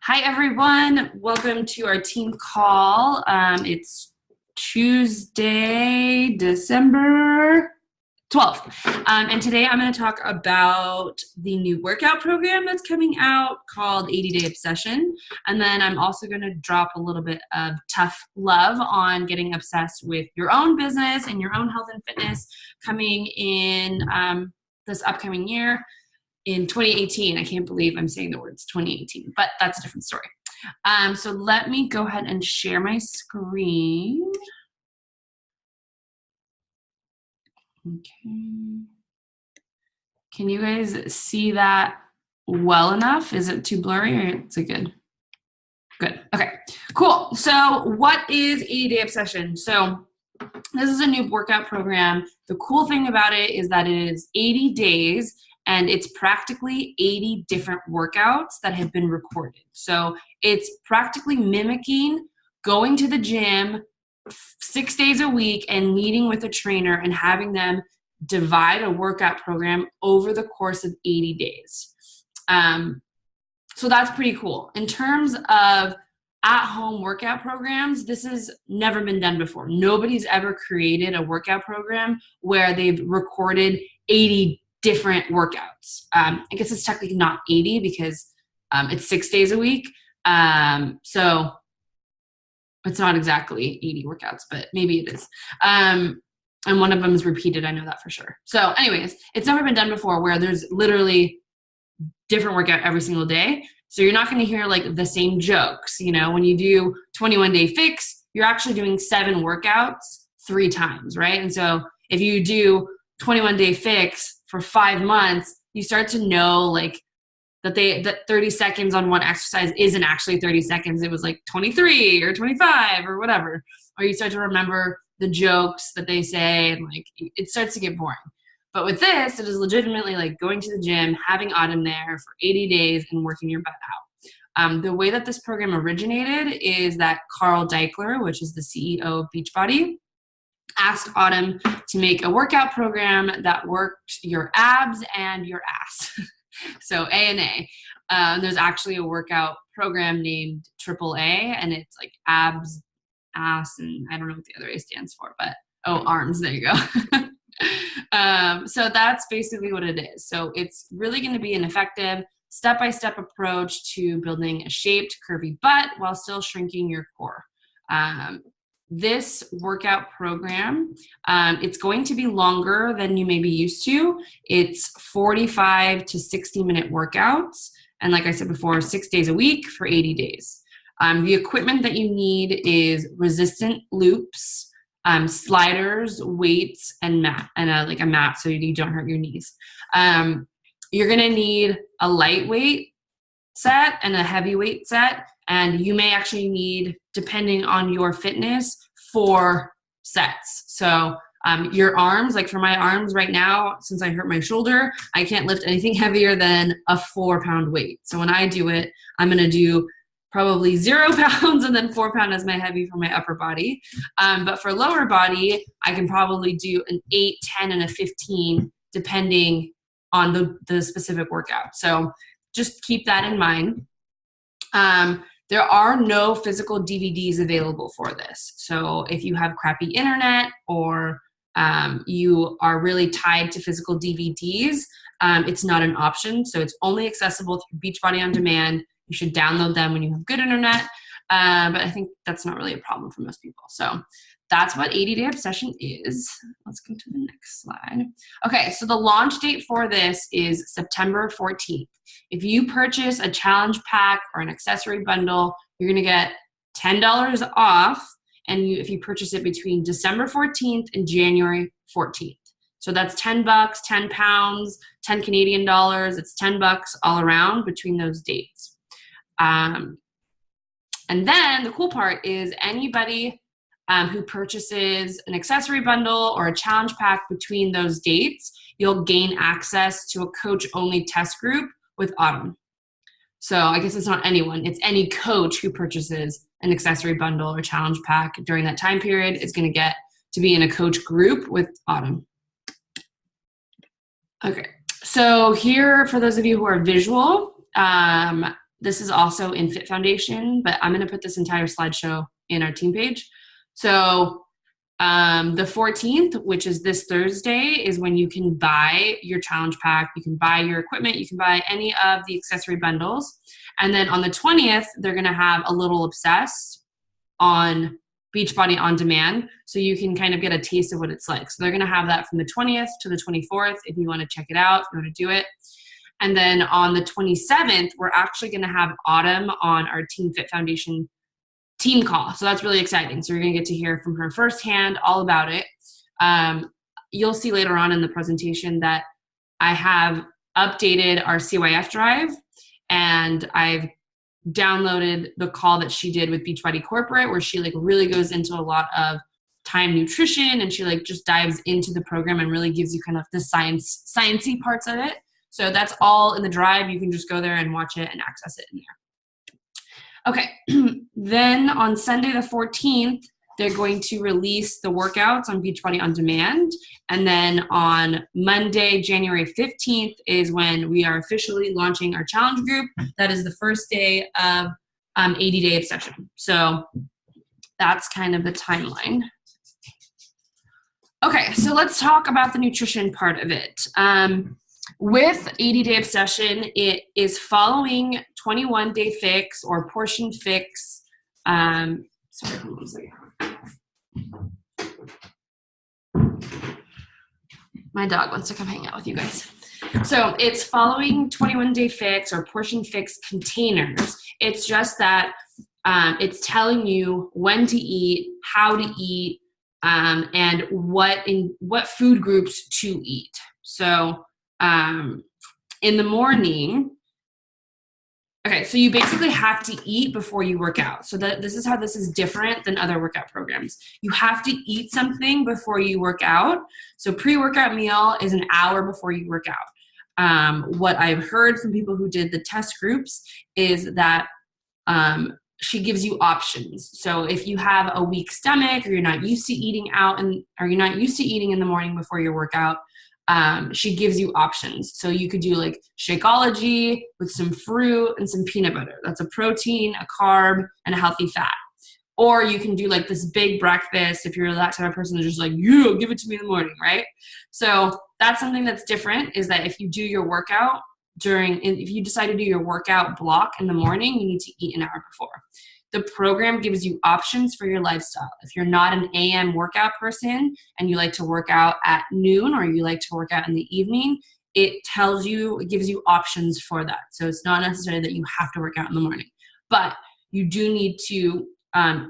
Hi, everyone. Welcome to our team call. It's Tuesday, December 12th. And today I'm going to talk about the new workout program that's coming out called 80-Day Obsession. And then I'm also going to drop a little bit of tough love on getting obsessed with your own business and your own health and fitness coming in this upcoming year. In 2018, I can't believe I'm saying the words 2018, but that's a different story. So let me go ahead and share my screen. Okay. Can you guys see that well enough? Is it too blurry or is it good? Good. Okay, cool. So what is 80-Day Obsession? So this is a new workout program. The cool thing about it is that it is 80 days and it's practically 80 different workouts that have been recorded. So it's practically mimicking going to the gym 6 days a week and meeting with a trainer and having them divide a workout program over the course of 80 days. So that's pretty cool. In terms of at-home workout programs, this has never been done before. Nobody's ever created a workout program where they've recorded 80 different workouts. I guess it's technically not 80 because it's 6 days a week. So it's not exactly 80 workouts, but maybe it is. And one of them is repeated. I know that for sure. So anyways, it's never been done before where there's literally different workout every single day. So you're not going to hear like the same jokes. You know, when you do 21 Day Fix, you're actually doing 7 workouts 3 times, right? And so if you do 21 Day Fix for 5 months, you start to know like that 30 seconds on one exercise isn't actually 30 seconds. It was like 23 or 25 or whatever. Or you start to remember the jokes that they say and like it starts to get boring. But with this, it is legitimately like going to the gym, having Autumn there for 80 days and working your butt out. The way that this program originated is that Carl Daikeler, which is the CEO of Beachbody, asked Autumn to make a workout program that worked your abs and your ass. So A&A. There's actually a workout program named AAA, and it's like abs, ass, and I don't know what the other A stands for, but arms. There you go. So that's basically what it is. So it's really going to be an effective step-by-step approach to building a shaped, curvy butt while still shrinking your core. This workout program, it's going to be longer than you may be used to. It's 45 to 60-minute workouts. And like I said before, 6 days a week for 80 days. The equipment that you need is resistant loops, sliders, weights, and mat, and a mat so you don't hurt your knees. You're going to need a lightweight set and a heavyweight set. And you may actually need, depending on your fitness, 4 sets. So your arms, like for my arms right now, since I hurt my shoulder, I can't lift anything heavier than a 4-pound weight. So when I do it, I'm going to do probably 0 pounds and then 4 pounds as my heavy for my upper body. But for lower body, I can probably do an 8, 10, and a 15, depending on the specific workout. So just keep that in mind. There are no physical DVDs available for this. So if you have crappy internet or you are really tied to physical DVDs, it's not an option. So it's only accessible through Beachbody On Demand. You should download them when you have good internet. But I think that's not really a problem for most people. So that's what 80-Day Obsession is. Let's go to the next slide. Okay, so the launch date for this is September 14th. If you purchase a challenge pack or an accessory bundle, you're going to get $10 off. And if you purchase it between December 14th and January 14th. So that's $10, 10 pounds, 10 Canadian dollars. It's $10 all around between those dates. And then the cool part is anybody who purchases an accessory bundle or a challenge pack between those dates, you'll gain access to a coach-only test group with Autumn. So I guess it's not anyone. It's any coach who purchases an accessory bundle or challenge pack during that time period is going to get to be in a coach group with Autumn. Okay, so here, for those of you who are visual, this is also in Fit Foundation, but I'm going to put this entire slideshow in our team page. So the 14th, which is this Thursday, is when you can buy your challenge pack. You can buy your equipment. You can buy any of the accessory bundles. And then on the 20th, they're going to have a little Obsessed on Beachbody On Demand, so you can kind of get a taste of what it's like. So they're going to have that from the 20th to the 24th if you want to check it out, if you want to do it. And then on the 27th, we're actually going to have Autumn on our Team Fit Foundation team call. So that's really exciting. So you're going to get to hear from her firsthand all about it. You'll see later on in the presentation that I have updated our CYF drive, and I've downloaded the call that she did with Beachbody Corporate, where she like really goes into a lot of time nutrition, and she like just dives into the program and really gives you kind of the sciencey parts of it. So that's all in the drive. You can just go there and watch it and access it in there. Okay, then on Sunday the 14th, they're going to release the workouts on Beachbody On Demand. And then on Monday, January 15th is when we are officially launching our challenge group. That is the first day of 80-Day Obsession. So that's kind of the timeline. Okay, so let's talk about the nutrition part of it. With 80-Day Obsession, it is following 21-Day Fix or Portion Fix. Sorry, hold on a second. My dog wants to come hang out with you guys. So it's following 21-Day Fix or Portion Fix containers. It's just that it's telling you when to eat, how to eat, and what food groups to eat. So in the morning, okay, so you basically have to eat before you work out. So this is how this is different than other workout programs. You have to eat something before you work out. So pre-workout meal is an hour before you work out. What I've heard from people who did the test groups is that she gives you options. So if you have a weak stomach, or you're not used to eating out, or you're not used to eating in the morning before your workout, she gives you options. So you could do like Shakeology with some fruit and some peanut butter. That's a protein, a carb, and a healthy fat. Or you can do like this big breakfast if you're that type of person that's just like, yeah, give it to me in the morning, right? So that's something that's different, is that if you do your workout if you decide to do your workout block in the morning, you need to eat an hour before. The program gives you options for your lifestyle. If you're not an AM workout person and you like to work out at noon, or you like to work out in the evening, it gives you options for that. So it's not necessary that you have to work out in the morning, but you do need to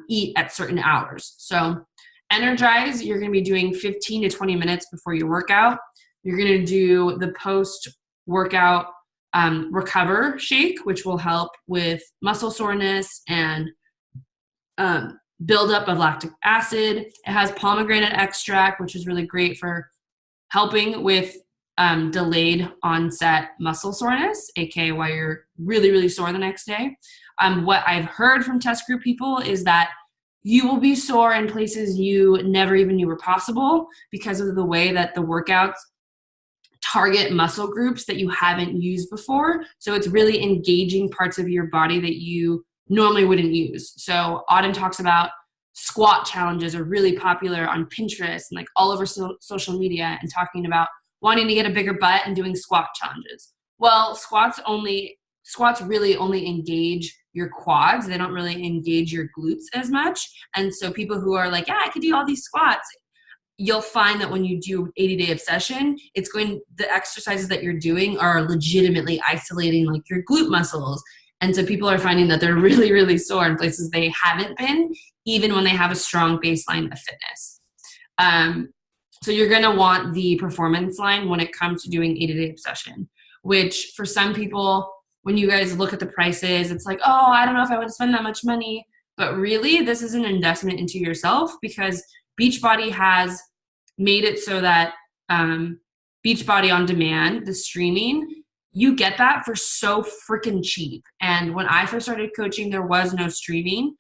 eat at certain hours. So Energize, you're going to be doing 15 to 20 minutes before your workout. You're going to do the post-workout Recover shake, which will help with muscle soreness and buildup of lactic acid. It has pomegranate extract, which is really great for helping with delayed onset muscle soreness, aka why you're really, really sore the next day. What I've heard from test group people is that you will be sore in places you never even knew were possible because of the way that the workouts target muscle groups that you haven't used before. So it's really engaging parts of your body that you normally wouldn't use. So Autumn talks about squat challenges are really popular on Pinterest and like all over social media, and talking about wanting to get a bigger butt and doing squat challenges. Well, squats really only engage your quads. They don't really engage your glutes as much. And so people who are like, yeah, I could do all these squats, you'll find that when you do 80-Day Obsession, the exercises that you're doing are legitimately isolating like your glute muscles. And so people are finding that they're really, really sore in places they haven't been, even when they have a strong baseline of fitness. So you're going to want the performance line when it comes to doing 80-Day Obsession, which for some people, when you guys look at the prices, it's like, oh, I don't know if I would spend that much money. But really, this is an investment into yourself, because Beachbody has made it so that Beachbody On Demand, the streaming, you get that for so freaking cheap. And when I first started coaching, there was no streaming.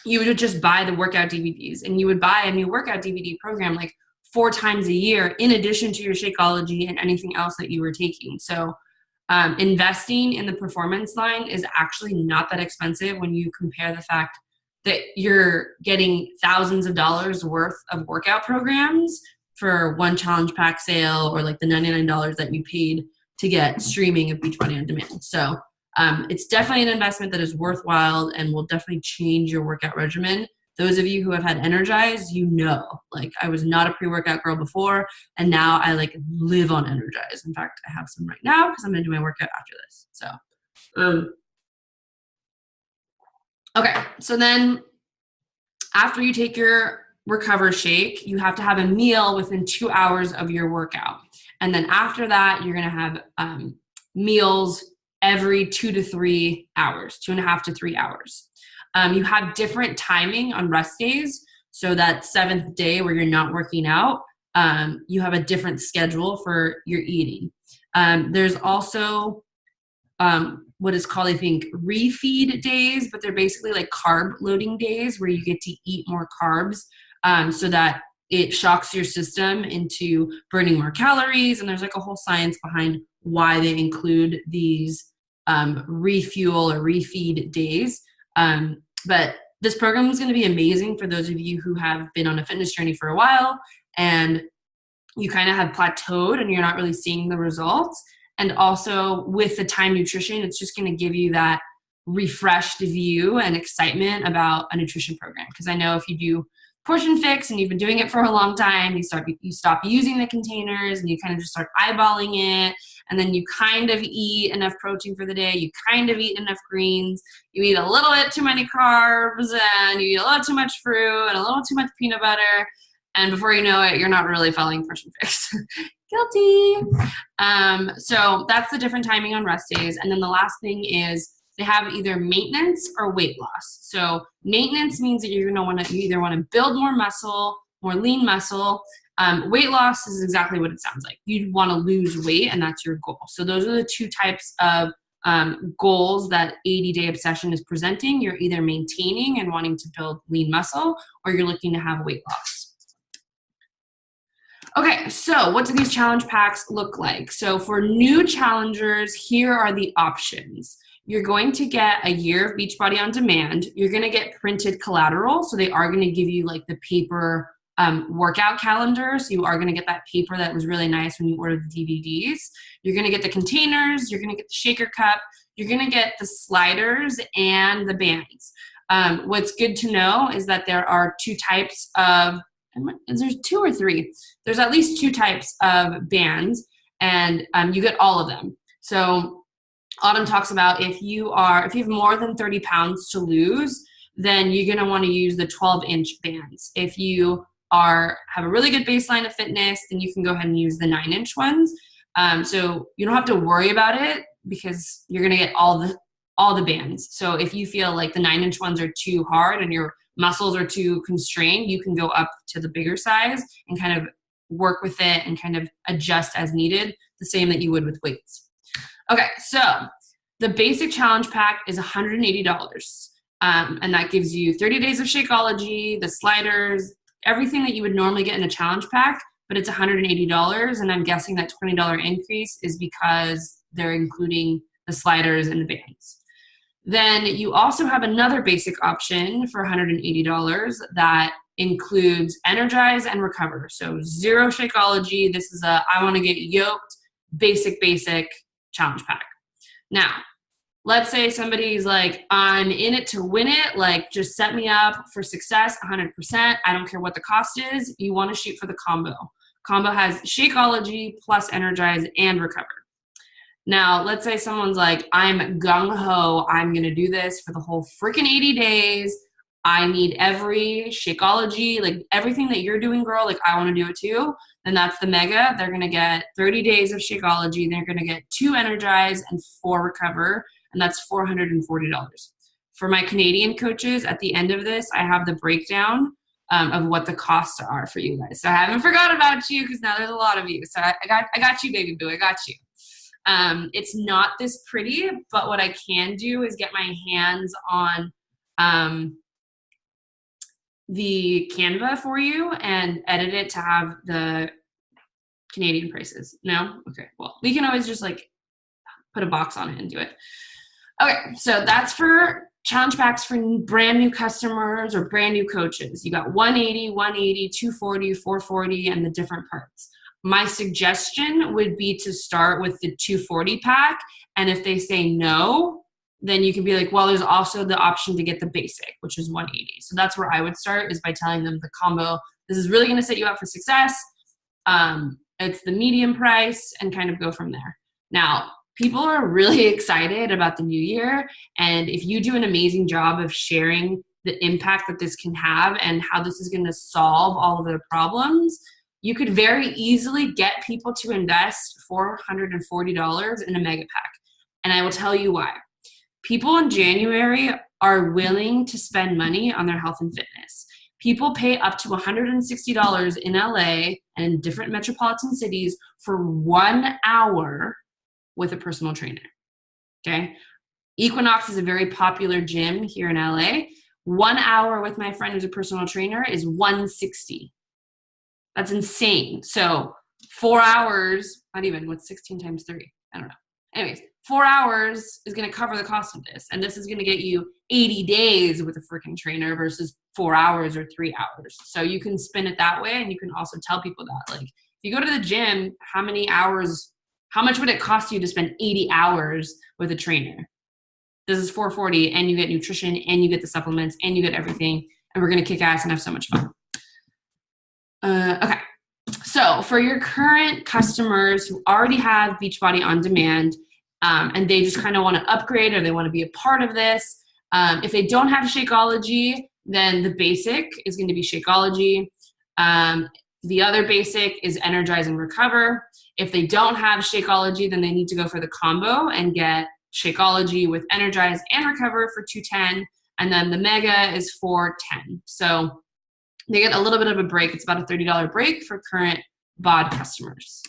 You would just buy the workout DVDs, and you would buy a new workout DVD program like 4 times a year in addition to your Shakeology and anything else that you were taking. So Investing in the performance line is actually not that expensive when you compare the fact that you're getting thousands of dollars worth of workout programs for one challenge pack sale, or like the $99 that you paid to get streaming of Beachbody on Demand. So it's definitely an investment that is worthwhile and will definitely change your workout regimen. Those of you who have had Energize, you know, like I was not a pre-workout girl before, and now I like live on Energize. In fact, I have some right now because I'm gonna do my workout after this. So, okay. So then after you take your Recover shake, you have to have a meal within 2 hours of your workout. And then after that, you're gonna have meals every 2 to 3 hours, 2.5 to 3 hours. You have different timing on rest days. So that 7th day where you're not working out, you have a different schedule for your eating. There's also what is called, I think, refeed days, but they're basically like carb loading days where you get to eat more carbs so that it shocks your system into burning more calories. And there's like a whole science behind why they include these refuel or refeed days. But this program is going to be amazing for those of you who have been on a fitness journey for a while and you kind of have plateaued and you're not really seeing the results. And also with the Time Nutrition, it's just going to give you that refreshed view and excitement about a nutrition program. Because I know if you do Portion Fix and you've been doing it for a long time, you stop using the containers and you kind of just start eyeballing it. And then you kind of eat enough protein for the day. You kind of eat enough greens. You eat a little bit too many carbs and you eat a little too much fruit and a little too much peanut butter. And before you know it, you're not really following Portion Fix. Guilty. So that's the different timing on rest days. And then the last thing is they have either maintenance or weight loss. So maintenance means that you either want to build more muscle, more lean muscle. Weight loss is exactly what it sounds like. You want to lose weight, and that's your goal. So those are the two types of goals that 80-Day Obsession is presenting. You're either maintaining and wanting to build lean muscle, or you're looking to have weight loss. Okay, so what do these challenge packs look like? So for new challengers, here are the options. You're going to get a year of Beachbody on Demand. You're going to get printed collateral. So they are going to give you like the paper workout calendar. So you are going to get that paper that was really nice when you ordered the DVDs. You're going to get the containers. You're going to get the shaker cup. You're going to get the sliders and the bands. What's good to know is that there are two types of, there's 2 or 3. There's at least 2 types of bands, and you get all of them. So Autumn talks about if you have more than 30 pounds to lose, then you're going to want to use the 12-inch bands. If you have a really good baseline of fitness, then you can go ahead and use the 9-inch ones. So you don't have to worry about it because you're going to get all the bands. So if you feel like the 9-inch ones are too hard and your muscles are too constrained, you can go up to the bigger size and kind of work with it and kind of adjust as needed, the same that you would with weights. Okay, so the basic challenge pack is $180. And that gives you 30 days of Shakeology, the sliders, everything that you would normally get in a challenge pack, but it's $180. And I'm guessing that $20 increase is because they're including the sliders and the bands. Then you also have another basic option for $180 that includes Energize and Recover. So 0 Shakeology. This is I want to get yoked, basic challenge pack. Now, let's say somebody's like, I'm in it to win it. Like, just set me up for success 100%. I don't care what the cost is. You want to shoot for the combo. Combo has Shakeology plus Energize and Recover. Now, let's say someone's like, I'm gung-ho, I'm going to do this for the whole freaking 80 days. I need every Shakeology, like everything that you're doing, girl, like I want to do it too. Then that's the mega. They're going to get 30 days of Shakeology. They're going to get 2 Energize and 4 Recover, and that's $440. For my Canadian coaches, at the end of this, I have the breakdown of what the costs are for you guys. So I haven't forgot about you because now there's a lot of you. So I got you, baby boo. I got you. It's not this pretty, but what I can do is get my hands on the Canva for you and edit it to have the Canadian prices. No? Okay. Well, we can always just like put a box on it and do it. Okay, so that's for challenge packs for brand new customers or brand new coaches. You got 180, 180, 240, 440, and the different parts. My suggestion would be to start with the 240 pack, and if they say no, then you can be like, well, there's also the option to get the basic, which is 180. So that's where I would start, is by telling them the combo, this is really going to set you up for success. It's the medium price, and kind of go from there. Now, people are really excited about the new year, and if you do an amazing job of sharing the impact that this can have and how this is going to solve all of their problems, you could very easily get people to invest $440 in a mega pack. And I will tell you why. People in January are willing to spend money on their health and fitness. People pay up to $160 in LA and different metropolitan cities for 1 hour with a personal trainer. Okay? Equinox is a very popular gym here in LA. 1 hour with my friend who's a personal trainer is $160. That's insane. So 4 hours, not even, what's 16 times 3? I don't know. Anyways, 4 hours is going to cover the cost of this. And this is going to get you 80 days with a freaking trainer versus 4 hours or 3 hours. So you can spin it that way. And you can also tell people that, like, if you go to the gym, how much would it cost you to spend 80 hours with a trainer? This is $440, and you get nutrition, and you get the supplements, and you get everything. And we're going to kick ass and have so much fun. Okay. So for your current customers who already have Beachbody On Demand, and they just kind of want to upgrade or they want to be a part of this, if they don't have Shakeology, then the basic is going to be Shakeology. The other basic is Energize and Recover. If they don't have Shakeology, then they need to go for the combo and get Shakeology with Energize and Recover for $210, and then the Mega is $410. So they get a little bit of a break. It's about a $30 break for current BOD customers.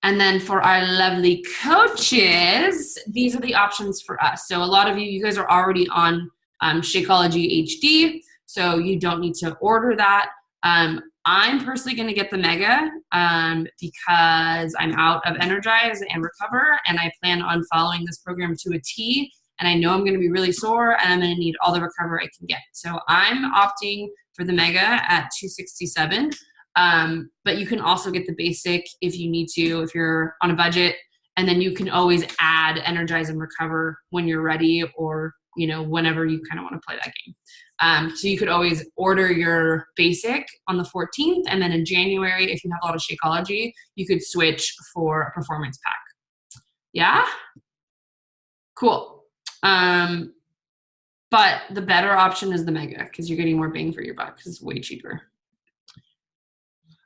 And then for our lovely coaches, these are the options for us. So a lot of you guys are already on Shakeology HD, so you don't need to order that. I'm personally going to get the Mega because I'm out of Energize and Recover, and I plan on following this program to a T, and I know I'm going to be really sore, and I'm going to need all the Recover I can get. So I'm opting for the Mega at $267, but you can also get the basic if you need to, if you're on a budget, and then you can always add Energize and Recover when you're ready, or whenever you kind of want to play that game. So you could always order your basic on the 14th, and then in January, if you have a lot of Shakeology, you could switch for a performance pack. Yeah? Cool. But the better option is the Mega, because you're getting more bang for your buck, because it's way cheaper.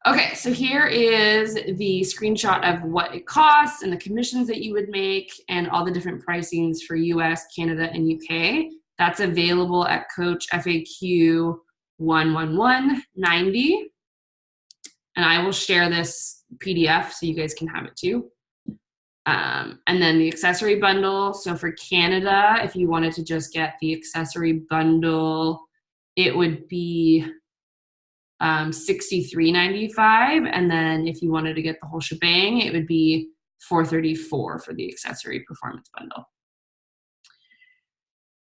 Okay, so here is the screenshot of what it costs and the commissions that you would make and all the different pricings for US, Canada, and UK. That's available at Coach FAQ 11190. And I will share this PDF so you guys can have it too. And then the accessory bundle. So for Canada, if you wanted to just get the accessory bundle, it would be $63.95, and then if you wanted to get the whole shebang, it would be $434 for the accessory performance bundle.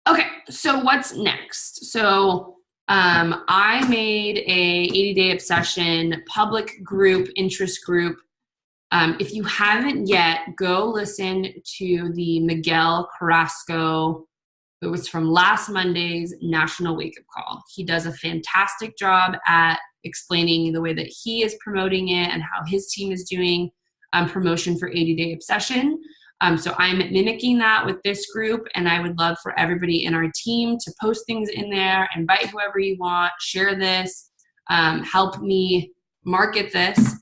Okay, so what's next? So I made a 80-day obsession public group, interest group. If you haven't yet, go listen to the Miguel Carrasco. It was from last Monday's National Wake Up Call. He does a fantastic job at explaining the way that he is promoting it and how his team is doing promotion for 80-Day Obsession. So I'm mimicking that with this group, and I would love for everybody in our team to post things in there, invite whoever you want, share this, help me market this.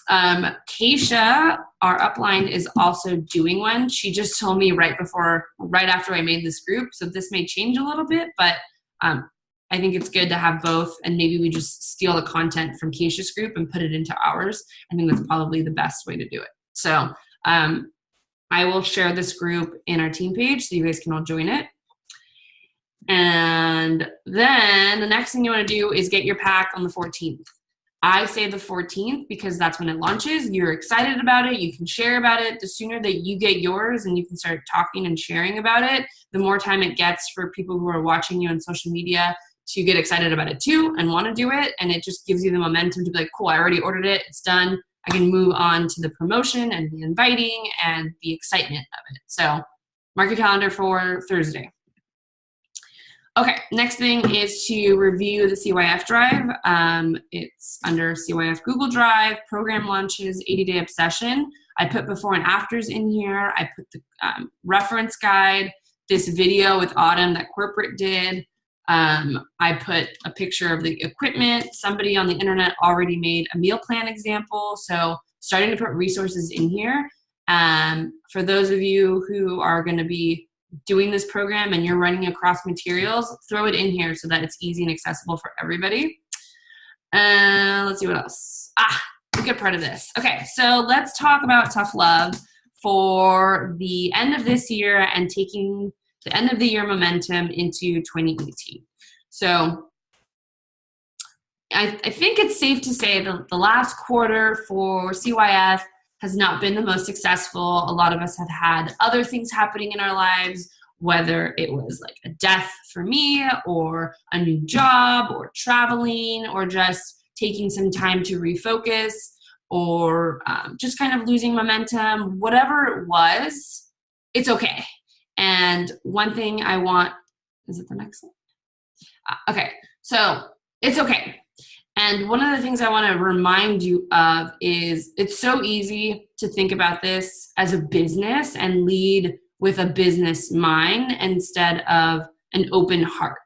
Keisha, our upline, is also doing one. She just told me right after I made this group, so this may change a little bit, but I think it's good to have both, and maybe we just steal the content from Keisha's group and put it into ours. I think that's probably the best way to do it. So I will share this group in our team page so you guys can all join it. And then the next thing you want to do is get your pack on the 14th. I say the 14th because that's when it launches. You're excited about it. You can share about it. The sooner that you get yours and you can start talking and sharing about it, the more time it gets for people who are watching you on social media to get excited about it too and want to do it. And it just gives you the momentum to be like, cool, I already ordered it. It's done. I can move on to the promotion and the inviting and the excitement of it. So mark your calendar for Thursday. Okay, next thing is to review the CYF drive. It's under CYF Google Drive, program launches, 80-day obsession. I put before and afters in here. I put the reference guide, this video with Autumn that corporate did. I put a picture of the equipment. Somebody on the internet already made a meal plan example. So starting to put resources in here. For those of you who are going to be doing this program and you're running across materials, throw it in here so that it's easy and accessible for everybody. Let's see what else. The good part of this. Okay, so let's talk about tough love for the end of this year and taking the end of the year momentum into 2018. So I think it's safe to say that the last quarter for CYF has not been the most successful. A lot of us have had other things happening in our lives, whether it was like a death for me or a new job or traveling or just taking some time to refocus or just kind of losing momentum. Whatever it was, it's okay. And one thing I want, is it the next one? Okay, so it's okay. And one of the things I want to remind you of is it's so easy to think about this as a business and lead with a business mind instead of an open heart.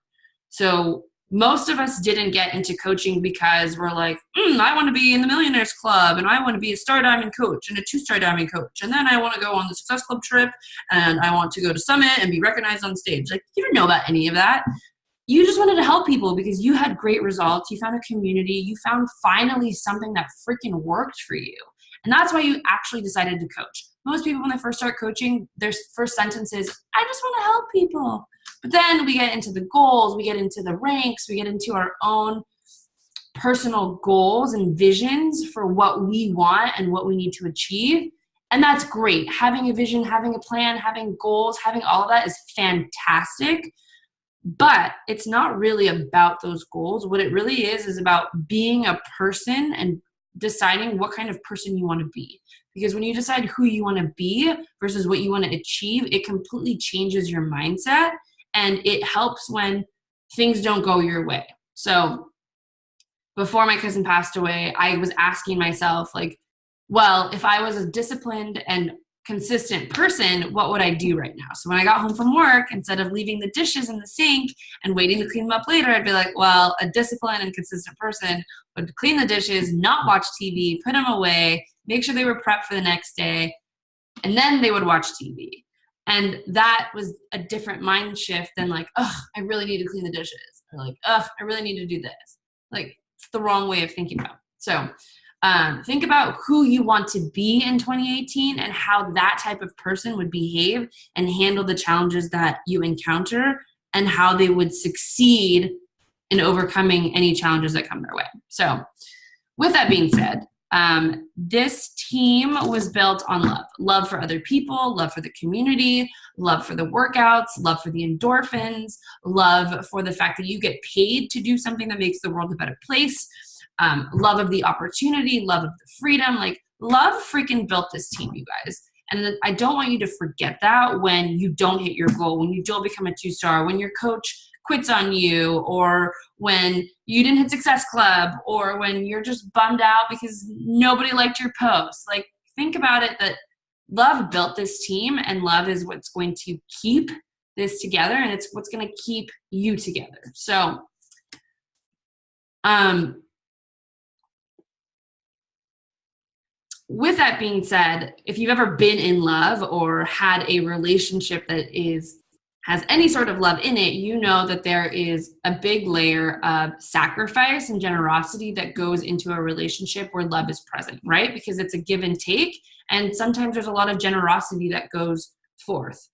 So most of us didn't get into coaching because we're like, I want to be in the Millionaires Club and I want to be a Star Diamond coach and a 2-star Diamond coach. And then I want to go on the Success Club trip and I want to go to Summit and be recognized on stage. Like, you didn't know about any of that. You just wanted to help people because you had great results. You found a community. You found finally something that freaking worked for you. And that's why you actually decided to coach. Most people, when they first start coaching, their first sentence is, I just want to help people. But then we get into the goals, we get into the ranks, we get into our own personal goals and visions for what we want and what we need to achieve. And that's great. Having a vision, having a plan, having goals, having all of that is fantastic. But it's not really about those goals. What it really is about being a person and deciding what kind of person you want to be. Because when you decide who you want to be versus what you want to achieve, it completely changes your mindset and it helps when things don't go your way. So before my cousin passed away, I was asking myself, like, well, if I was a disciplined and consistent person, what would I do right now? So when I got home from work, instead of leaving the dishes in the sink and waiting to clean them up later, I'd be like, well, a disciplined and consistent person would clean the dishes, not watch TV, put them away, make sure they were prepped for the next day, and then they would watch TV. And that was a different mind shift than like, I really need to clean the dishes. Or like, I really need to do this. Like, it's the wrong way of thinking about it. So think about who you want to be in 2018 and how that type of person would behave and handle the challenges that you encounter and how they would succeed in overcoming any challenges that come their way. So with that being said, this team was built on love. Love for other people, love for the community, love for the workouts, love for the endorphins, love for the fact that you get paid to do something that makes the world a better place. Love of the opportunity, love of the freedom, like love freaking built this team, you guys. And I don't want you to forget that when you don't hit your goal, when you don't become a 2-star, when your coach quits on you, or when you didn't hit Success Club, or when you're just bummed out because nobody liked your post. Like, think about it that love built this team and love is what's going to keep this together and it's what's going to keep you together. So, with that being said, if you've ever been in love or had a relationship that has any sort of love in it, you know that there is a big layer of sacrifice and generosity that goes into a relationship where love is present, right? Because it's a give and take, and sometimes there's a lot of generosity that goes forth.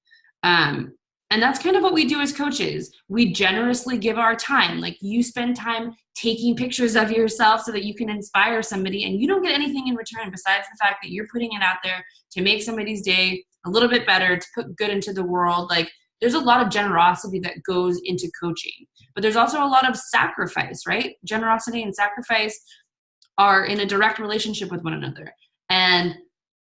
And that's kind of what we do as coaches. We generously give our time. Like, you spend time taking pictures of yourself so that you can inspire somebody, and you don't get anything in return besides the fact that you're putting it out there to make somebody's day a little bit better, to put good into the world. Like, there's a lot of generosity that goes into coaching, but there's also a lot of sacrifice, right? Generosity and sacrifice are in a direct relationship with one another. And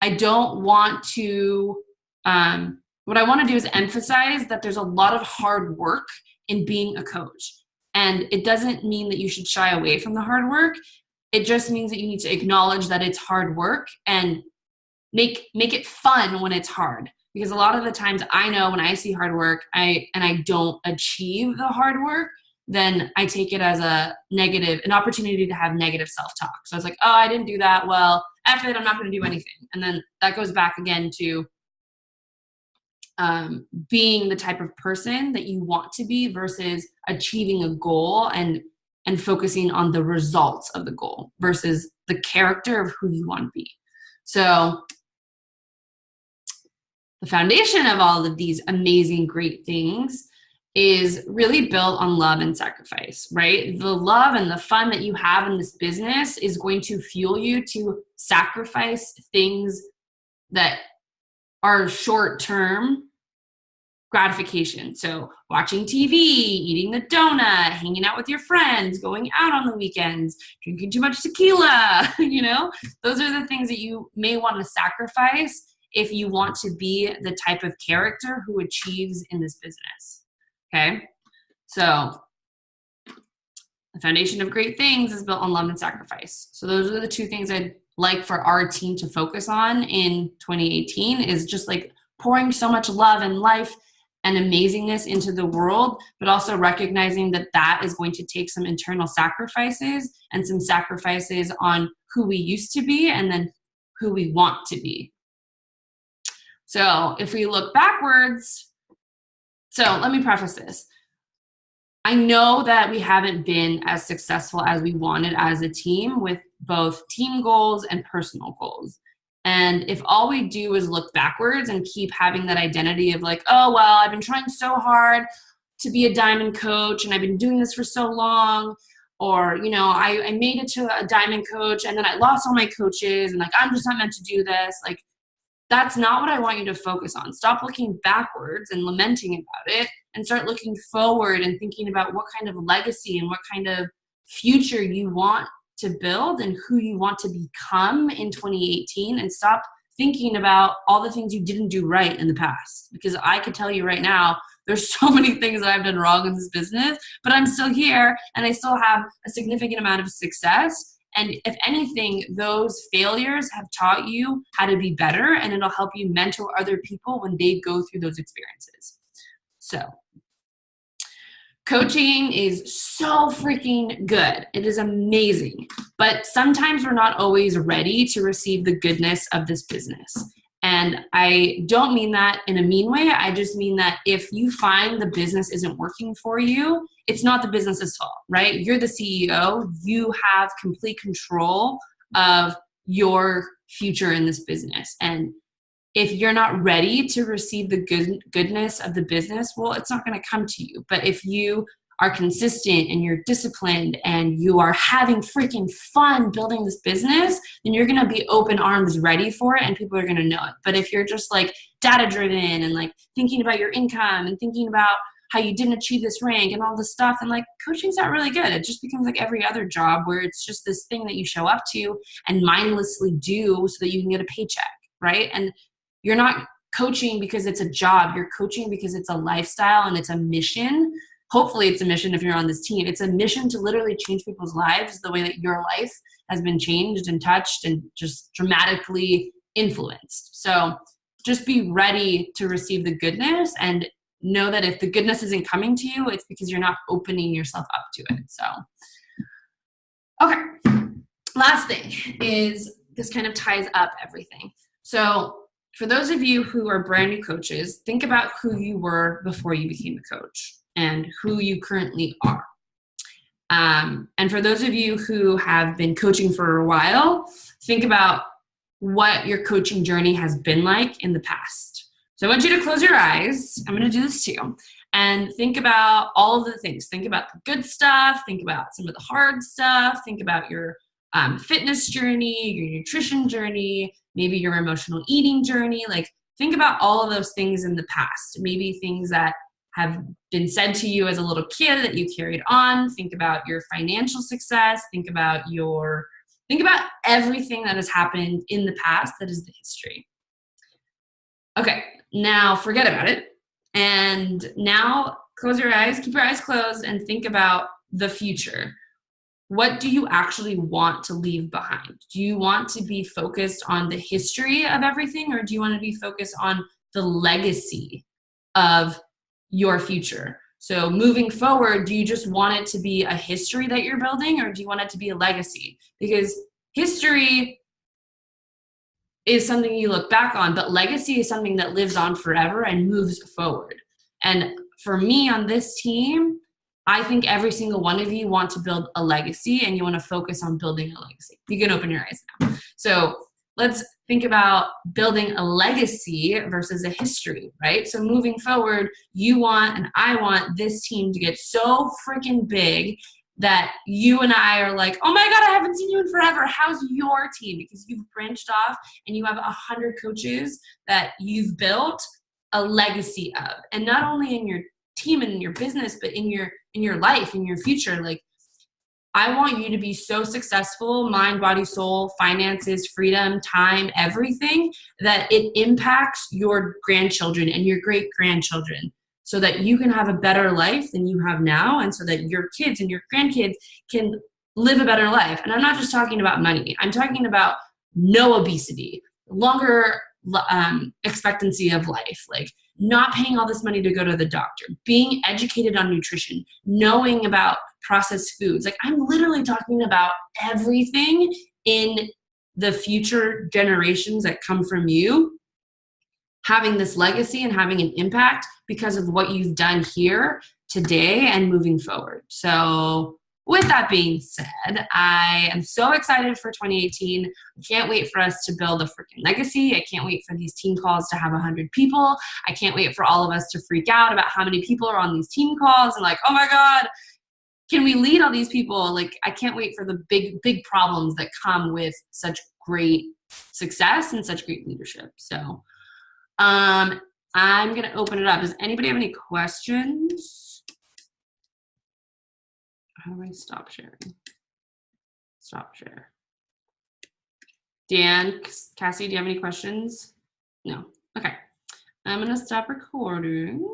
I don't want to, what I want to do is emphasize that there's a lot of hard work in being a coach. And it doesn't mean that you should shy away from the hard work. It just means that you need to acknowledge that it's hard work and make it fun when it's hard. Because a lot of the times I know when I see hard work, I don't achieve the hard work, then I take it as a negative, an opportunity to have negative self-talk. So it's like, oh, I didn't do that. Well, after that, I'm not going to do anything. And then that goes back again to being the type of person that you want to be versus achieving a goal and focusing on the results of the goal versus the character of who you want to be. So the foundation of all of these amazing, great things is really built on love and sacrifice, right? The love and the fun that you have in this business is going to fuel you to sacrifice things that are short-term gratification. So watching TV, eating the donut, hanging out with your friends, going out on the weekends, drinking too much tequila, those are the things that you may want to sacrifice if you want to be the type of character who achieves in this business. Okay? So the foundation of great things is built on love and sacrifice. So those are the two things I'd like for our team to focus on in 2018, is just like pouring so much love and life and amazingness into the world, but also recognizing that that is going to take some internal sacrifices and some sacrifices on who we used to be and then who we want to be. So if we look backwards, so let me preface this. I know that we haven't been as successful as we wanted as a team with both team goals and personal goals. And if all we do is look backwards and keep having that identity of like, oh, well, I've been trying so hard to be a diamond coach and I've been doing this for so long, or, I made it to a diamond coach and then I lost all my coaches and like, I'm just not meant to do this. Like, that's not what I want you to focus on. Stop looking backwards and lamenting about it and start looking forward and thinking about what kind of legacy and what kind of future you want to build and who you want to become in 2018, and stop thinking about all the things you didn't do right in the past. Because I could tell you right now, there's so many things that I've done wrong in this business, but I'm still here and I still have a significant amount of success. And if anything, those failures have taught you how to be better, and it'll help you mentor other people when they go through those experiences. So coaching is so freaking good. It is amazing. But sometimes we're not always ready to receive the goodness of this business. And I don't mean that in a mean way. I just mean that if you find the business isn't working for you, it's not the business's fault, right? You're the CEO. You have complete control of your future in this business. And if you're not ready to receive the goodness of the business, well, it's not going to come to you. But if you are consistent and you're disciplined and you are having freaking fun building this business, then you're going to be open arms ready for it and people are going to know it. But if you're just like data driven and like thinking about your income and thinking about how you didn't achieve this rank and all this stuff, and like coaching's not really good. It just becomes like every other job where it's just this thing that you show up to and mindlessly do so that you can get a paycheck, right? And you're not coaching because it's a job. You're coaching because it's a lifestyle and it's a mission. Hopefully it's a mission if you're on this team. It's a mission to literally change people's lives the way that your life has been changed and touched and just dramatically influenced. So just be ready to receive the goodness and know that if the goodness isn't coming to you, it's because you're not opening yourself up to it. So, okay. Last thing is, this kind of ties up everything. So for those of you who are brand new coaches, think about who you were before you became a coach and who you currently are. And for those of you who have been coaching for a while, think about what your coaching journey has been like in the past. So I want you to close your eyes. I'm going to do this too. And think about all of the things. Think about the good stuff. Think about some of the hard stuff. Think about your fitness journey, your nutrition journey, maybe your emotional eating journey. Like, think about all of those things in the past. Maybe things that have been said to you as a little kid that you carried on. Think about your financial success. Think about everything that has happened in the past that is the history. Okay, now forget about it. And now close your eyes, keep your eyes closed, and think about the future. What do you actually want to leave behind? Do you want to be focused on the history of everything, or do you want to be focused on the legacy of your future? So moving forward, do you just want it to be a history that you're building, or do you want it to be a legacy? Because history is something you look back on, but legacy is something that lives on forever and moves forward. And for me on this team, I think every single one of you want to build a legacy, and you want to focus on building a legacy. You can open your eyes now. So let's think about building a legacy versus a history, right? So moving forward, you want and I want this team to get so freaking big that you and I are like, oh my God, I haven't seen you in forever. How's your team? Because you've branched off and you have 100 coaches that you've built a legacy of. And not only in your team and in your business, but in your life, in your future. Like, I want you to be so successful, mind, body, soul, finances, freedom, time, everything, that it impacts your grandchildren and your great grandchildren, so that you can have a better life than you have now, and so that your kids and your grandkids can live a better life. And I'm not just talking about money. I'm talking about no obesity, longer expectancy of life, like not paying all this money to go to the doctor, being educated on nutrition, knowing about processed foods. Like, I'm literally talking about everything in the future generations that come from you having this legacy and having an impact because of what you've done here today and moving forward. So with that being said, I am so excited for 2018. I can't wait for us to build a freaking legacy. I can't wait for these team calls to have 100 people. I can't wait for all of us to freak out about how many people are on these team calls and like, oh my God, can we lead all these people? Like, I can't wait for the big problems that come with such great success and such great leadership. So I'm going to open it up. Does anybody have any questions? How do I stop sharing? Stop share. Dan, Cassie, do you have any questions? No. Okay. I'm going to stop recording.